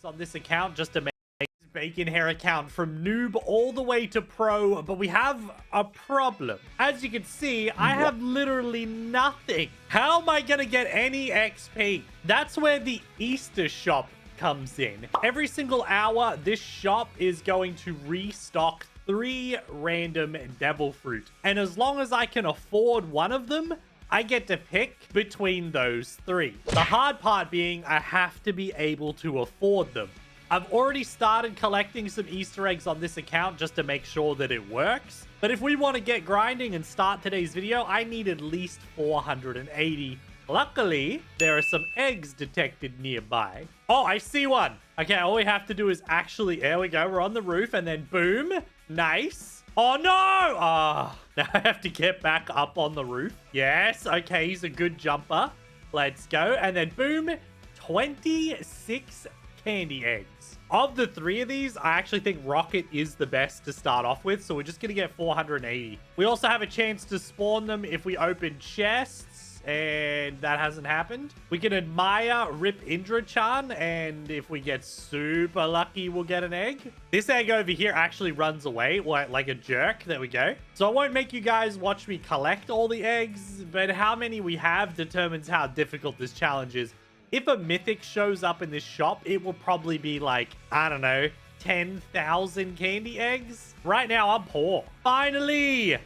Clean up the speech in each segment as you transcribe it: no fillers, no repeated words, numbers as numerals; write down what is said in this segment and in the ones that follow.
on this account just to make his bacon hair account from noob all the way to pro, but we have a problem. As you can see, I have literally nothing. How am I gonna get any XP? That's where the Easter shop comes in. Every single hour, this shop is going to restock 3 random devil fruit, and as long as I can afford one of them, I get to pick between those 3. The hard part being I have to be able to afford them. I've already started collecting some Easter eggs on this account just to make sure that it works. But if we want to get grinding and start today's video, I need at least 480. Luckily, there are some eggs detected nearby. Oh, I see one. Okay, all we have to do is actually, there we go. We're on the roof and then boom. Nice. Oh, no. Ah, now I have to get back up on the roof. Yes. Okay, he's a good jumper. Let's go. And then boom, 26 candy eggs. Of the 3 of these, I actually think Rocket is the best to start off with. So we're just going to get 480. We also have a chance to spawn them if we open chests. And that hasn't happened. We can admire Rip Indra-chan, and if we get super lucky, we'll get an egg. This egg over here actually runs away like a jerk. There we go. So I won't make you guys watch me collect all the eggs, but how many we have determines how difficult this challenge is. If a mythic shows up in this shop, it will probably be like, I don't know, 10,000 candy eggs. Right now, I'm poor. Finally!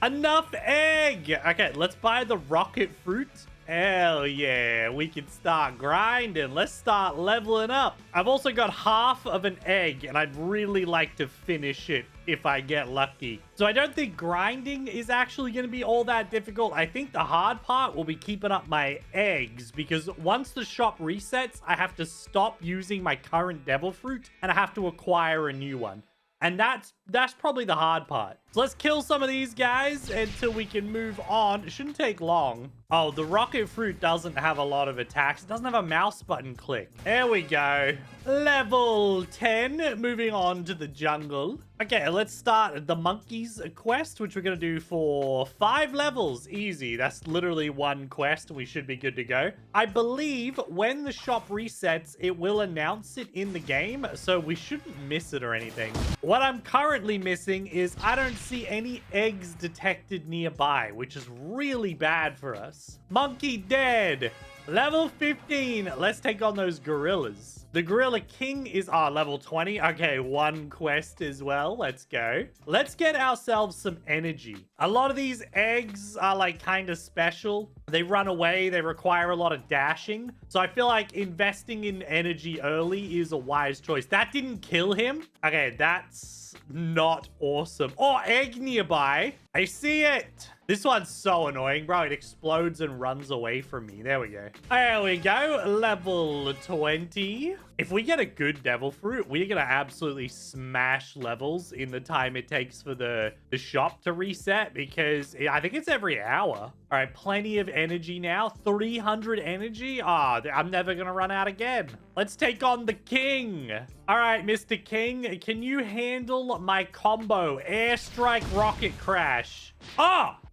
Enough egg! Okay, let's buy the rocket fruit. Hell yeah, we can start grinding. Let's start leveling up. I've also got half of an egg, and I'd really like to finish it if I get lucky. So I don't think grinding is actually going to be all that difficult. I think the hard part will be keeping up my eggs, because once the shop resets, I have to stop using my current devil fruit, and I have to acquire a new one. And that's probably the hard part. So let's kill some of these guys until we can move on. It shouldn't take long. Oh, the rocket fruit doesn't have a lot of attacks. It doesn't have a mouse button click. There we go. Level 10. Moving on to the jungle. Okay, let's start the monkeys quest, which we're going to do for 5 levels. Easy. That's literally 1 quest. We should be good to go. I believe when the shop resets, it will announce it in the game, so we shouldn't miss it or anything. What I'm currently missing is I don't see any eggs detected nearby, which is really bad for us. Monkey dead. Level 15. Let's take on those gorillas. The Gorilla King is level 20. Okay, 1 quest as well. Let's go. Let's get ourselves some energy. A lot of these eggs are like kind of special. They run away. They require a lot of dashing. So I feel like investing in energy early is a wise choice. That didn't kill him. Okay, that's not awesome. Oh, egg nearby. I see it. This one's so annoying, bro. It explodes and runs away from me. There we go. There we go. Level 20. If we get a good devil fruit, we're going to absolutely smash levels in the time it takes for the shop to reset, because I think it's every hour. All right, plenty of energy now. 300 energy. I'm never going to run out again. Let's take on the king. All right, Mr. King, can you handle my combo? Airstrike, rocket crash.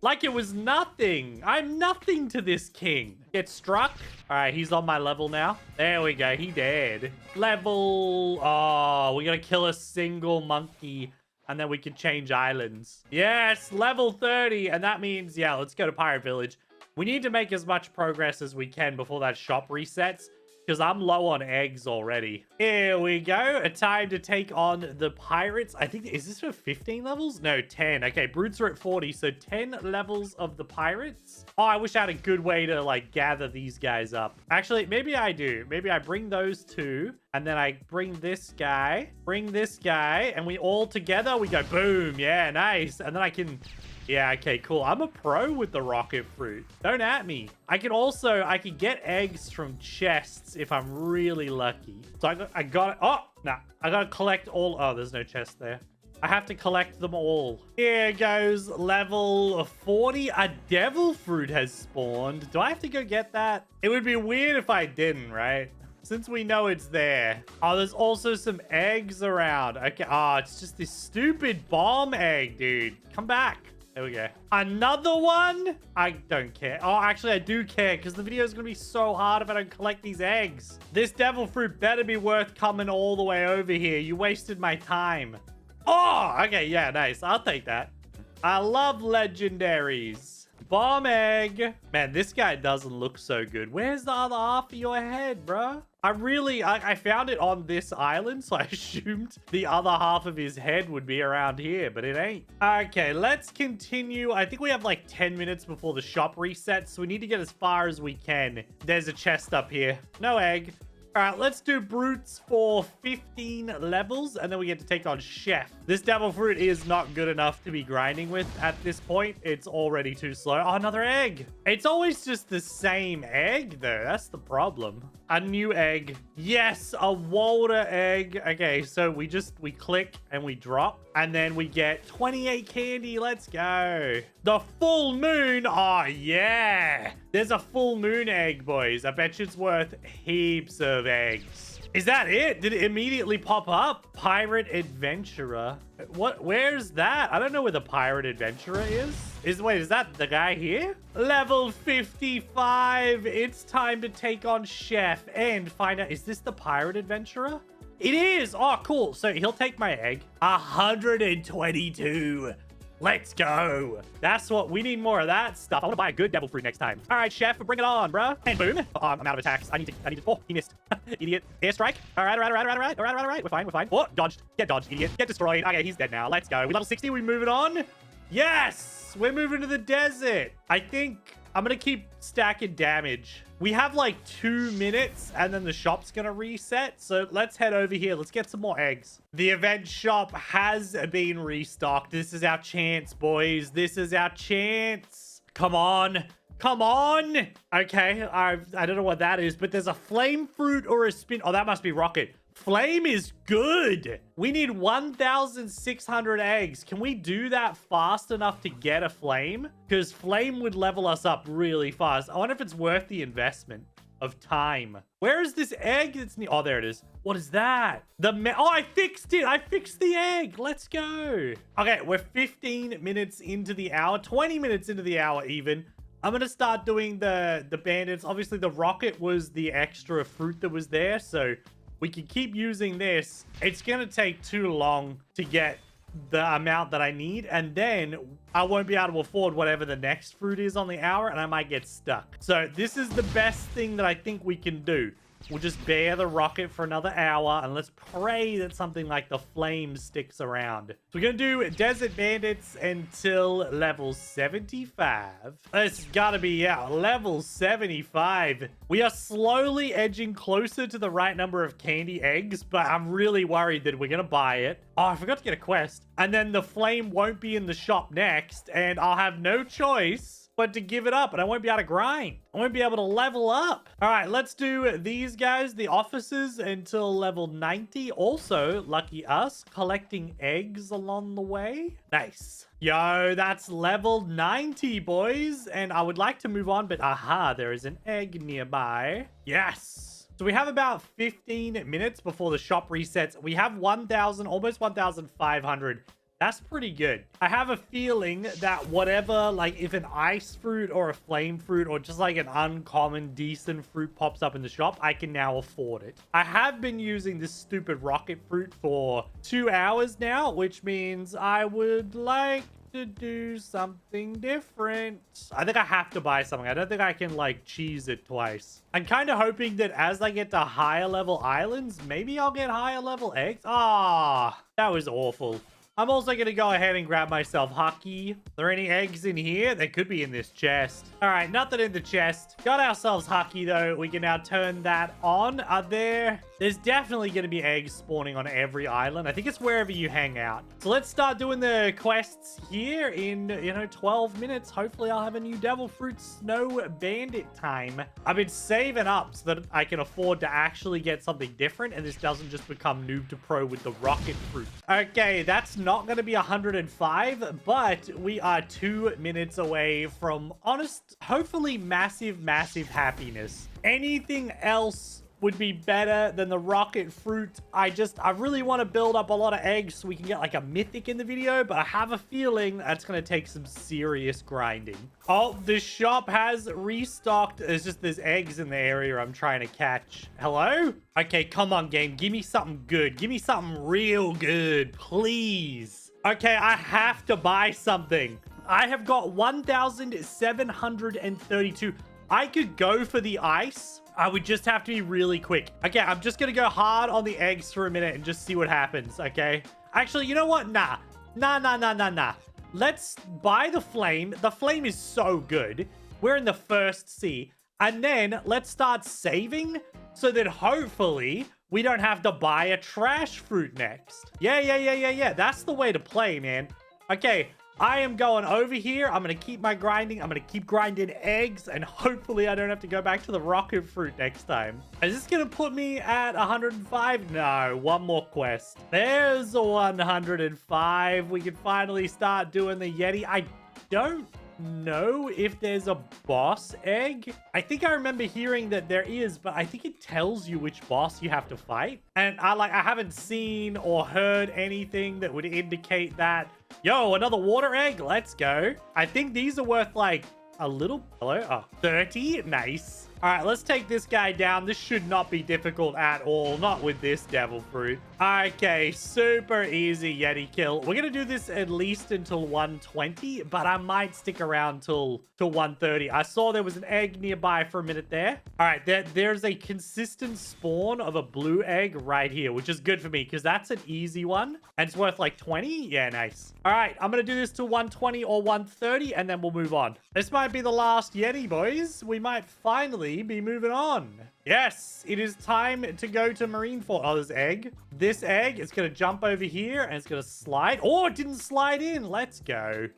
Like it was nothing. I'm nothing to this king. Get struck. All right, he's on my level now. There we go. He dead. Level. Oh, we gotta kill a single monkey, and then we can change islands. Yes, level 30. And that means, yeah, let's go to Pirate Village. We need to make as much progress as we can before that shop resets, because I'm low on eggs already. Here we go. A time to take on the pirates. I think, is this for 15 levels? No, 10. Okay, brutes are at 40, so 10 levels of the pirates. Oh, I wish I had a good way to, like, gather these guys up. Actually, maybe I do. Maybe I bring those 2, and then I bring this guy, and we all together, we go boom. Yeah, nice. And then I can... Yeah, okay, cool. I'm a pro with the rocket fruit. Don't at me. I can get eggs from chests if I'm really lucky. So I got it. Oh, nah. I got to collect all. Oh, there's no chest there. I have to collect them all. Here goes level 40. A devil fruit has spawned. Do I have to go get that? It would be weird if I didn't, right? Since we know it's there. Oh, there's also some eggs around. Okay. Oh, it's just this stupid bomb egg, dude. Come back. There we go. Another one? I don't care. Oh, actually, I do care because the video is going to be so hard if I don't collect these eggs. This devil fruit better be worth coming all the way over here. You wasted my time. Oh, okay. Yeah, nice. I'll take that. I love legendaries. Bomb egg. Man, this guy doesn't look so good. Where's the other half of your head, bro? I found it on this island, so I assumed the other half of his head would be around here, but it ain't. Okay, let's continue. I think we have like 10 minutes before the shop resets, so we need to get as far as we can. There's a chest up here. No egg. All right, let's do brutes for 15 levels, and then we get to take on Chef. This devil fruit is not good enough to be grinding with at this point. It's already too slow. Oh, another egg. It's always just the same egg, though. That's the problem. A new egg. Yes, a Walter egg. Okay, so we click and we drop, and then we get 28 candy. Let's go. The full moon. Oh, yeah. There's a full moon egg, boys. I bet you it's worth heaps of eggs. Is that it? Did it immediately pop up? Pirate Adventurer. What? Where's that? I don't know where the Pirate Adventurer is. Wait, is that the guy here? Level 55. It's time to take on Chef and find out, is this the Pirate Adventurer? It is. Oh, cool. So he'll take my egg. 122. Let's go. That's what we need, more of that stuff. I want to buy a good devil fruit next time. All right, Chef, bring it on, bruh. And boom. Oh, I'm out of attacks. I need to. Oh, he missed. Idiot. Airstrike. All right. We're fine. Oh, dodged. Get dodged, idiot. Get destroyed. Okay, he's dead now. Let's go. We level 60. We move it on. Yes, we're moving to the desert. I think I'm going to keep stacking damage. We have like 2 minutes and then the shop's going to reset. So let's head over here. Let's get some more eggs. The event shop has been restocked. This is our chance, boys. This is our chance. Come on. Come on. Okay. I don't know what that is, but there's a flame fruit or a spin. Oh, that must be rocket. Flame is good. We need 1,600 eggs. Can we do that fast enough to get a flame? Because flame would level us up really fast. I wonder if it's worth the investment of time. Where is this egg? That's oh, there it is. What is that? Oh, I fixed it. I fixed the egg. Let's go. Okay, we're 15 minutes into the hour, 20 minutes into the hour even. I'm going to start doing the bandits. Obviously, the rocket was the extra fruit that was there, so we can keep using this. It's going to take too long to get the amount that I need, and then I won't be able to afford whatever the next fruit is on the hour, and I might get stuck. So this is the best thing that I think we can do. We'll just bear the rocket for another hour, and let's pray that something like the flame sticks around. So we're going to do Desert Bandits until level 75. It's got to be, yeah, level 75. We are slowly edging closer to the right number of candy eggs, but I'm really worried that we're going to buy it. Oh, I forgot to get a quest. And then the flame won't be in the shop next, and I'll have no choice but to give it up, and I won't be able to grind. I won't be able to level up. All right, let's do these guys, the officers, until level 90. Also, lucky us, collecting eggs along the way. Nice. Yo, that's level 90, boys. And I would like to move on, but aha, there is an egg nearby. Yes. So we have about 15 minutes before the shop resets. We have 1,000, almost 1,500. That's pretty good. I have a feeling that whatever, like if an ice fruit or a flame fruit or just like an uncommon decent fruit pops up in the shop, I can now afford it. I have been using this stupid rocket fruit for 2 hours now, which means I would like to do something different. I think I have to buy something. I don't think I can like cheese it twice. I'm kind of hoping that as I get to higher level islands, maybe I'll get higher level eggs. Ah, that was awful. I'm also going to go ahead and grab myself Hucky. Are there any eggs in here? They could be in this chest. All right, nothing in the chest. Got ourselves Hucky, though. We can now turn that on. There's definitely going to be eggs spawning on every island. I think it's wherever you hang out. So let's start doing the quests here in, 12 minutes. Hopefully, I'll have a new Devil Fruit Snow Bandit time. I've been saving up so that I can afford to actually get something different, and this doesn't just become noob to pro with the rocket fruit. Okay, that's not going to be 105, but we are 2 minutes away from hopefully massive happiness. Anything else would be better than the rocket fruit. I really want to build up a lot of eggs so we can get like a mythic in the video, but I have a feeling that's going to take some serious grinding. Oh, the shop has restocked. There's eggs in the area I'm trying to catch. Hello? Okay, come on, game. Give me something good. Give me something real good, please. Okay, I have to buy something. I have got 1,732. I could go for the ice. I would just have to be really quick. Okay, I'm just going to go hard on the eggs for a minute and just see what happens, okay? Actually, you know what? Nah. Let's buy the flame. The flame is so good. We're in the first sea. And then let's start saving so that hopefully we don't have to buy a trash fruit next. Yeah. That's the way to play, man. Okay, I am going over here. I'm going to keep my grinding. I'm going to keep grinding eggs, and hopefully I don't have to go back to the rocket fruit next time. Is this going to put me at 105? No, one more quest. There's 105. We can finally start doing the Yeti. I don't know if there's a boss egg. I think I remember hearing that there is, but I think it tells you which boss you have to fight. And I haven't seen or heard anything that would indicate that. Yo, another water egg. Let's go. I think these are worth like a little. Hello? Oh, 30. Nice. All right, let's take this guy down. This should not be difficult at all. Not with this devil fruit. Okay, super easy Yeti kill. We're going to do this at least until 120, but I might stick around till 130. I saw there was an egg nearby for a minute there. All right, there's a consistent spawn of a blue egg right here, which is good for me because that's an easy one. And it's worth like 20. Yeah, nice. All right, I'm going to do this to 120 or 130, and then we'll move on. This might be the last Yeti, boys. We might finally be moving on. Yes, it is time to go to Marineford. Oh, there's egg. This egg is going to jump over here and it's going to slide. Oh, it didn't slide in. Let's go.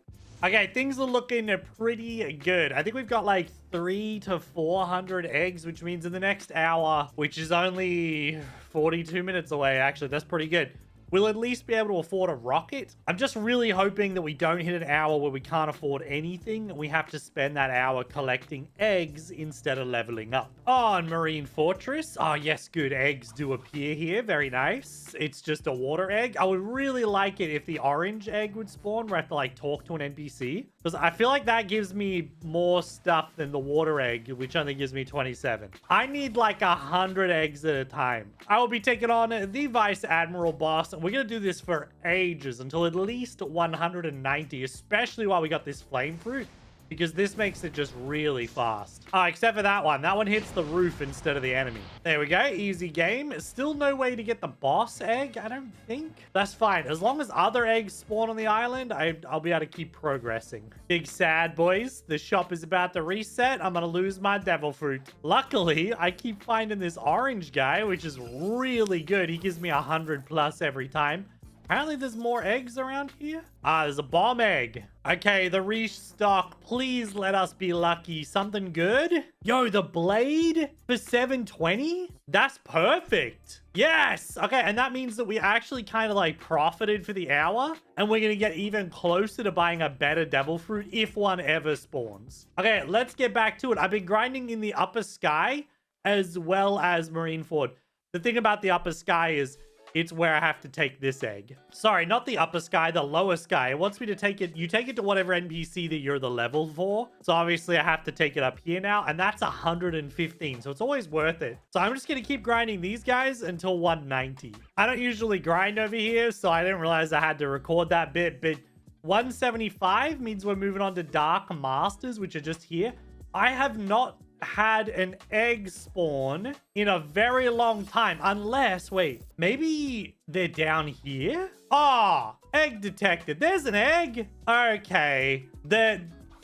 Okay, things are looking pretty good. I think we've got like 300 to 400 eggs, which means in the next hour, which is only 42 minutes away, actually, that's pretty good. We'll at least be able to afford a rocket. I'm just really hoping that we don't hit an hour where we can't afford anything. We have to spend that hour collecting eggs instead of leveling up. On Marine Fortress. Oh, yes, good. Eggs do appear here. Very nice. It's just a water egg. I would really like it if the orange egg would spawn where I have to like talk to an NPC. Because I feel like that gives me more stuff than the water egg, which only gives me 27. I need like 100 eggs at a time. I will be taking on the Vice Admiral boss. We're going to do this for ages until at least 190, especially while we got this flame fruit, because this makes it just really fast. Oh, except for that one. That one hits the roof instead of the enemy. There we go. Easy game. Still no way to get the boss egg, I don't think. That's fine. As long as other eggs spawn on the island, I'll be able to keep progressing. Big sad, boys. The shop is about to reset. I'm going to lose my devil fruit. Luckily, I keep finding this orange guy, which is really good. He gives me 100 plus every time. Apparently, there's more eggs around here. Ah, there's a bomb egg. Okay, the restock. Please let us be lucky. Something good? Yo, the blade for 720? That's perfect. Yes. Okay, and that means that we actually kind of like profited for the hour. And we're going to get even closer to buying a better devil fruit if one ever spawns. Okay, let's get back to it. I've been grinding in the upper sky as well as Marineford. The thing about the upper sky is it's where I have to take this egg. Sorry, not the upper sky, the lower sky. It wants me to take it. You take it to whatever NPC that you're the level for. So obviously I have to take it up here now. And that's 115. So it's always worth it. So I'm just going to keep grinding these guys until 190. I don't usually grind over here, so I didn't realize I had to record that bit. But 175 means we're moving on to Dark Masters, which are just here. I have not had an egg spawn in a very long time, unless, wait, maybe they're down here? Ah, egg detected. There's an egg. Okay, the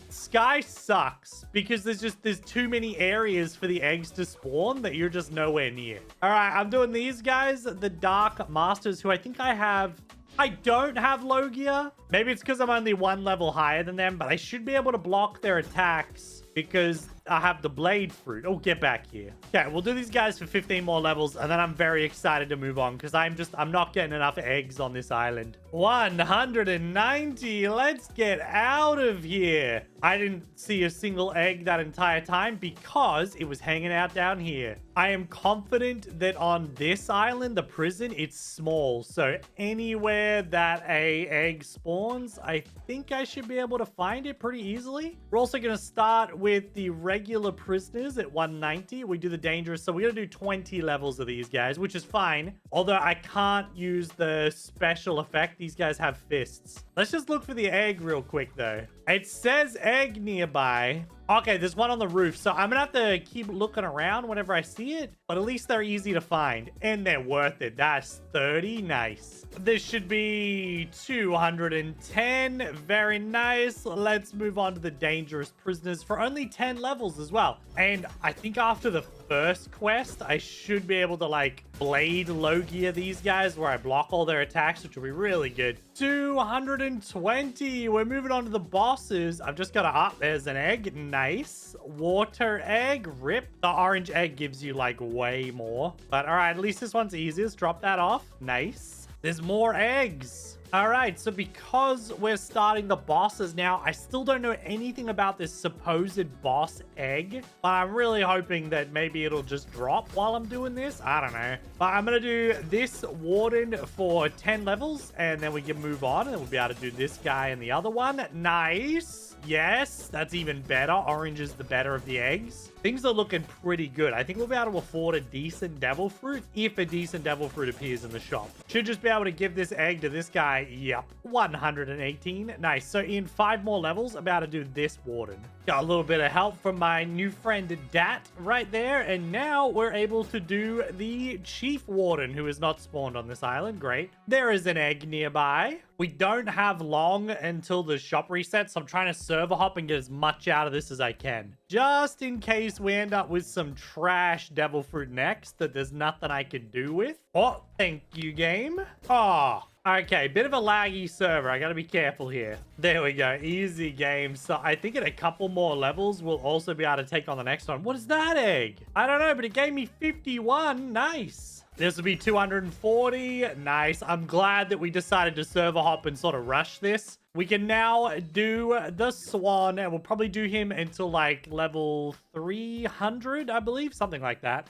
sky sucks because there's too many areas for the eggs to spawn that you're just nowhere near. All right, I'm doing these guys, the Dark Masters, who I think I don't have Logia. Maybe it's because I'm only one level higher than them, but I should be able to block their attacks because I have the blade fruit. Oh, get back here. Okay, we'll do these guys for 15 more levels, and then I'm very excited to move on because I'm not getting enough eggs on this island. 190. Let's get out of here. I didn't see a single egg that entire time because it was hanging out down here. I am confident that on this island, the prison, it's small. So anywhere that a egg spawns, I think I should be able to find it pretty easily. We're also going to start with the regular prisoners at 190. We do the dangerous. So we're going to do 20 levels of these guys, which is fine. Although I can't use the special effect. These guys have fists. Let's just look for the egg real quick, though. It says egg nearby. Okay, there's one on the roof. So I'm going to have to keep looking around whenever I see it. But at least they're easy to find. And they're worth it. That's 30. Nice. This should be 210. Very nice. Let's move on to the dangerous prisoners for only 10 levels as well. And I think after the first quest, I should be able to like blade Logia these guys where I block all their attacks, which will be really good. 220. We're moving on to the bosses. I've just got a there's an egg. Nice. Water egg. Rip. The orange egg gives you like way more. But all right, at least this one's easiest. Drop that off. Nice. There's more eggs. All right, so because we're starting the bosses now, I still don't know anything about this supposed boss egg, but I'm really hoping that maybe it'll just drop while I'm doing this. I don't know. But I'm going to do this warden for 10 levels, and then we can move on, and we'll be able to do this guy and the other one. Nice. Yes, that's even better. Orange is the better of the eggs. Things are looking pretty good. I think we'll be able to afford a decent devil fruit if a decent devil fruit appears in the shop. Should just be able to give this egg to this guy. Yep. 118. Nice. So in 5 more levels, I'm about to do this warden. Got a little bit of help from my new friend Dat right there. And now we're able to do the chief warden who is not spawned on this island. Great. There is an egg nearby. We don't have long until the shop resets, so I'm trying to server hop and get as much out of this as I can. Just in case we end up with some trash devil fruit next that there's nothing I can do with. Oh, thank you, game. Oh, okay, bit of a laggy server. I gotta be careful here. There we go. Easy game. So I think in a couple more levels, we'll also be able to take on the next one. What is that egg? I don't know, but it gave me 51. Nice. This will be 240. Nice. I'm glad that we decided to server hop and sort of rush this. We can now do the Swan, and we'll probably do him until like level 300, I believe. Something like that.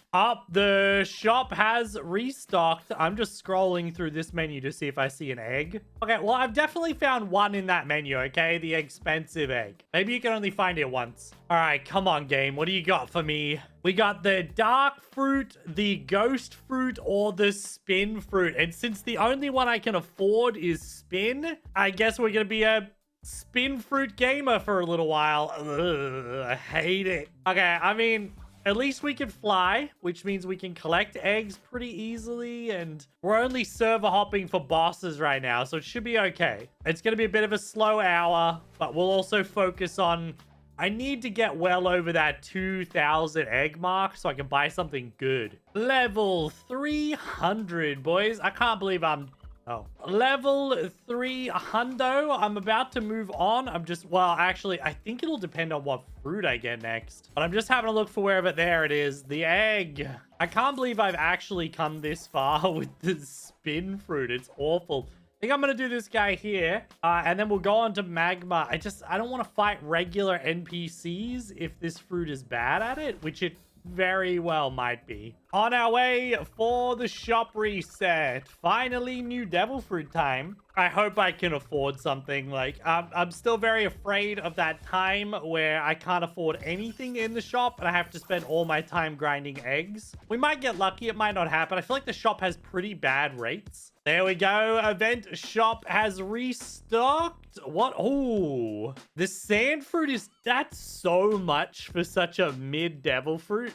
The shop has restocked. I'm just scrolling through this menu to see if I see an egg. Okay, well, I've definitely found one in that menu, okay? The expensive egg. Maybe you can only find it once. All right, come on, game. What do you got for me? We got the dark fruit, the ghost fruit, or the spin fruit. And since the only one I can afford is spin, I guess we're going to be a spin fruit gamer for a little while. Ugh, I hate it. Okay, I mean, at least we can fly, which means we can collect eggs pretty easily. And we're only server hopping for bosses right now, so it should be okay. It's going to be a bit of a slow hour, but we'll also focus on... I need to get well over that 2,000 egg mark so I can buy something good. Level 300, boys. I can't believe I'm... Oh. Level 300. I'm about to move on. Well, actually, I think it'll depend on what fruit I get next. But I'm just having a look for wherever... There it is. The egg. I can't believe I've actually come this far with the spin fruit. It's awful. I think I'm going to do this guy here, and then we'll go on to magma. I don't want to fight regular NPCs if this fruit is bad at it, which it very well might be. On our way for the shop reset. Finally, new devil fruit time. I hope I can afford something. Like, I'm still very afraid of that time where I can't afford anything in the shop and I have to spend all my time grinding eggs. We might get lucky. It might not happen. I feel like the shop has pretty bad rates. There we go. Event shop has restocked. What? Oh, the sand fruit is... That's so much for such a mid devil fruit.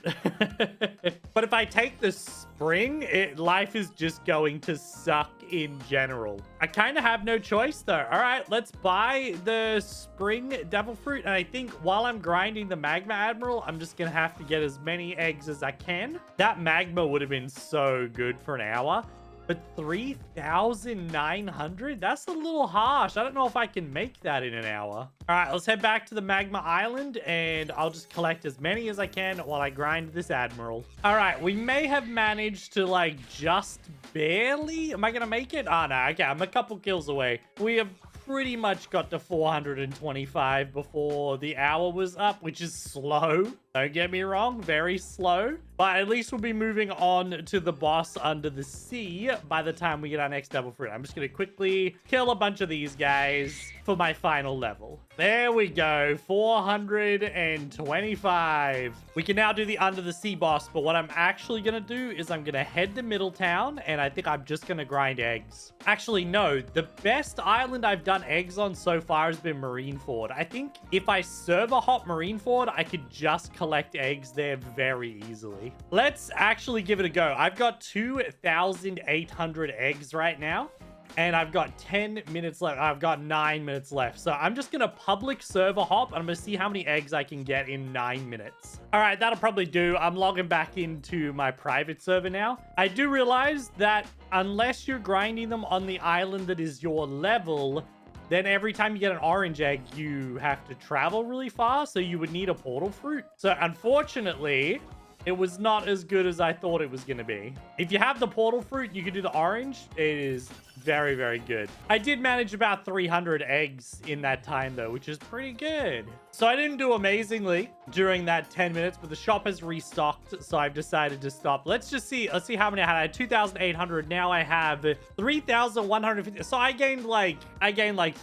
But if I take the spring, life is just going to suck in general. I kind of have no choice though. All right, let's buy the spring devil fruit. And I think while I'm grinding the magma admiral, I'm just going to have to get as many eggs as I can. That magma would have been so good for an hour. But 3,900? That's a little harsh. I don't know if I can make that in an hour. All right, let's head back to the Magma Island, and I'll just collect as many as I can while I grind this Admiral. All right, we may have managed to, like, just barely. Am I going to make it? Oh, no. Okay, I'm a couple kills away. We have pretty much got to 425 before the hour was up, which is slow. Don't get me wrong, very slow. But at least we'll be moving on to the boss under the sea by the time we get our next devil fruit. I'm just going to quickly kill a bunch of these guys for my final level. There we go, 425. We can now do the under the sea boss, but what I'm actually going to do is I'm going to head to Middletown, and I think I'm just going to grind eggs. Actually, no, the best island I've done eggs on so far has been Marineford. I think if I server hop Marineford, I could just collect eggs there very easily. Let's actually give it a go. I've got 2,800 eggs right now, and I've got 10 minutes left. I've got 9 minutes left. So I'm just going to public server hop, and I'm going to see how many eggs I can get in 9 minutes. All right, that'll probably do. I'm logging back into my private server now. I do realize that unless you're grinding them on the island that is your level, then every time you get an orange egg, you have to travel really far, so you would need a portal fruit. So unfortunately, it was not as good as I thought it was going to be. If you have the portal fruit, you can do the orange. It is very, very good. I did manage about 300 eggs in that time, though, which is pretty good. So I didn't do amazingly during that 10 minutes, but the shop has restocked, so I've decided to stop. Let's just see. Let's see how many I had. I had 2,800. Now I have 3,150. So I gained like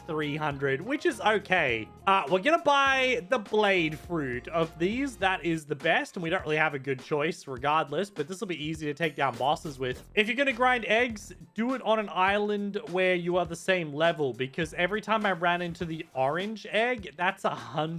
300, which is okay. We're gonna buy the blade fruit. Of these, that is the best, and we don't really have a good choice regardless, but this will be easy to take down bosses with. If you're gonna grind eggs, do it on an island where you are the same level, because every time I ran into the orange egg, that's 100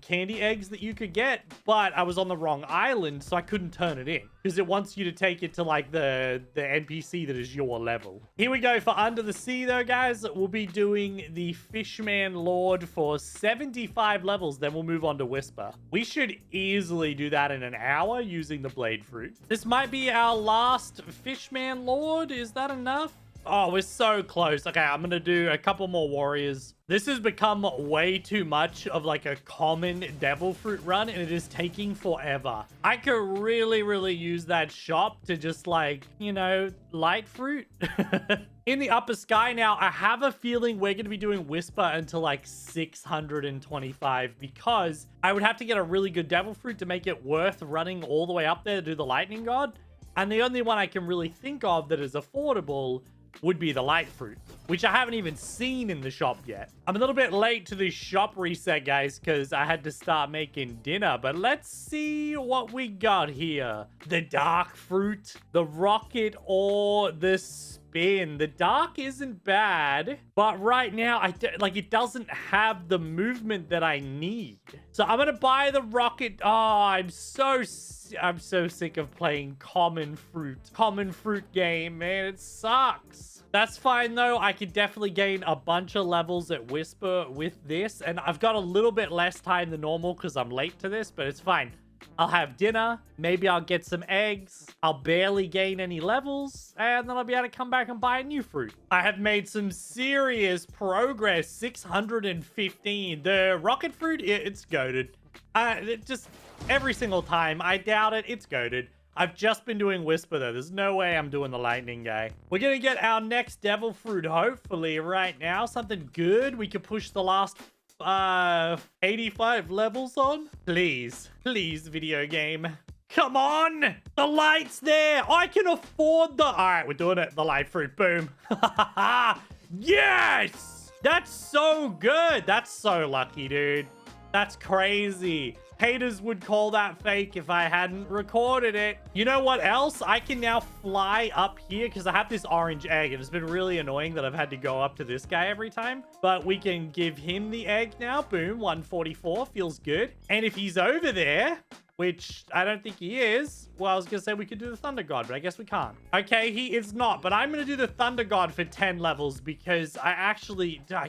candy eggs that you could get, but I was on the wrong island, so I couldn't turn it in because it wants you to take it to like the NPC that is your level. Here we go for under the sea though, guys. We'll be doing the Fishman Lord for 75 levels, then we'll move on to Whisper. We should easily do that in an hour using the blade fruit. This might be our last Fishman Lord. Is that enough? Oh, we're so close. Okay, I'm gonna do a couple more warriors. This has become way too much of like a common devil fruit run, and it is taking forever. I could really use that shop to just like, you know, light fruit. In the upper sky now, I have a feeling we're going to be doing Whisper until like 625, because I would have to get a really good devil fruit to make it worth running all the way up there to do the lightning god. And the only one I can really think of that is affordable would be the light fruit, which I haven't even seen in the shop yet. I'm a little bit late to the shop reset, guys, because I had to start making dinner, but let's see what we got here. The dark fruit, the rocket, or the spin. The dark isn't bad, but right now it doesn't have the movement that I need. So I'm gonna buy the rocket. Oh, I'm so sick of playing common fruit game, man. It sucks. That's fine though. I could definitely gain a bunch of levels at Whisper with this, and I've got a little bit less time than normal because I'm late to this, but it's fine. I'll have dinner. Maybe I'll get some eggs. I'll barely gain any levels, and then I'll be able to come back and buy a new fruit. I have made some serious progress. 615. The rocket fruit, it's goated. Just every single time. I doubt it. It's goated. I've just been doing Whisper, though. There's no way I'm doing the lightning guy. We're going to get our next devil fruit, hopefully, right now. Something good. We could push the last 85 levels on. Please, video game. Come on. The light's there. I can afford the... All right, we're doing it. The light fruit. Boom. Yes. That's so good. That's so lucky, dude. That's crazy. Haters would call that fake if I hadn't recorded it. You know what else? I can now fly up here because I have this orange egg, and it's been really annoying that I've had to go up to this guy every time. But we can give him the egg now. Boom, 144. Feels good. And if he's over there, which I don't think he is, well, I was going to say we could do the Thunder God, but I guess we can't. Okay, he is not, but I'm going to do the Thunder God for 10 levels because I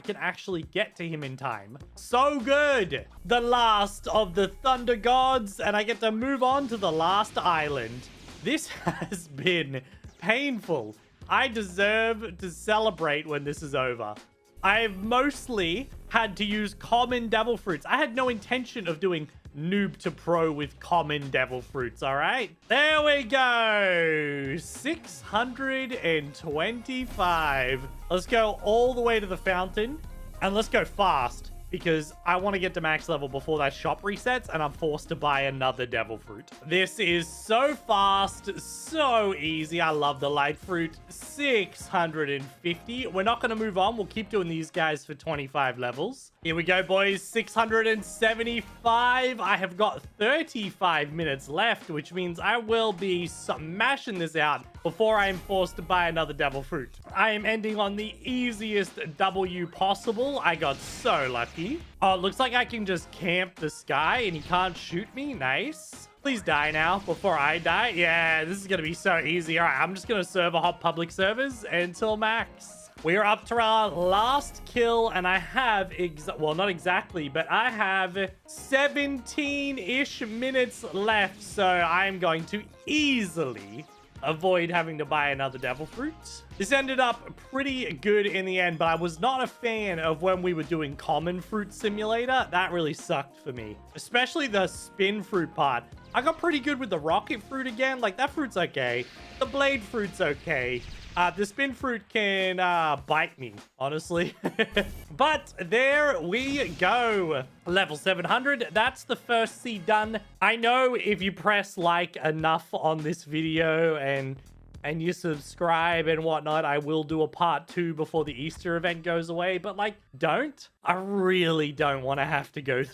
can actually get to him in time. So good. The last of the Thunder Gods, and I get to move on to the last island. This has been painful. I deserve to celebrate when this is over. I've mostly had to use common devil fruits. I had no intention of doing noob to pro with common devil fruits, all right? There we go. 625. Let's go all the way to the fountain, and let's go fast, because I want to get to max level before that shop resets and I'm forced to buy another devil fruit. This is so fast, so easy. I love the light fruit. 650. We're not going to move on. We'll keep doing these guys for 25 levels. Here we go, boys. 675. I have got 35 minutes left, which means I will be smashing this out before I am forced to buy another devil fruit. I am ending on the easiest W possible. I got so lucky. Oh, it looks like I can just camp the sky and he can't shoot me. Nice. Please die now before I die. Yeah, this is going to be so easy. All right, I'm just going to serve a hot public servers until max. We are up to our last kill, and I have, well, not exactly, but I have 17-ish minutes left, so I'm going to easily avoid having to buy another devil fruit. This ended up pretty good in the end, but I was not a fan of when we were doing common fruit simulator. That really sucked for me, especially the spin fruit part. I got pretty good with the rocket fruit again. Like, that fruit's okay. The blade fruit's okay. The spin fruit can bite me, honestly. But there we go. Level 700. That's the first seed done. I know if you press like enough on this video and you subscribe and whatnot, I will do a part 2 before the Easter event goes away. But like, don't. I really don't want to have to go through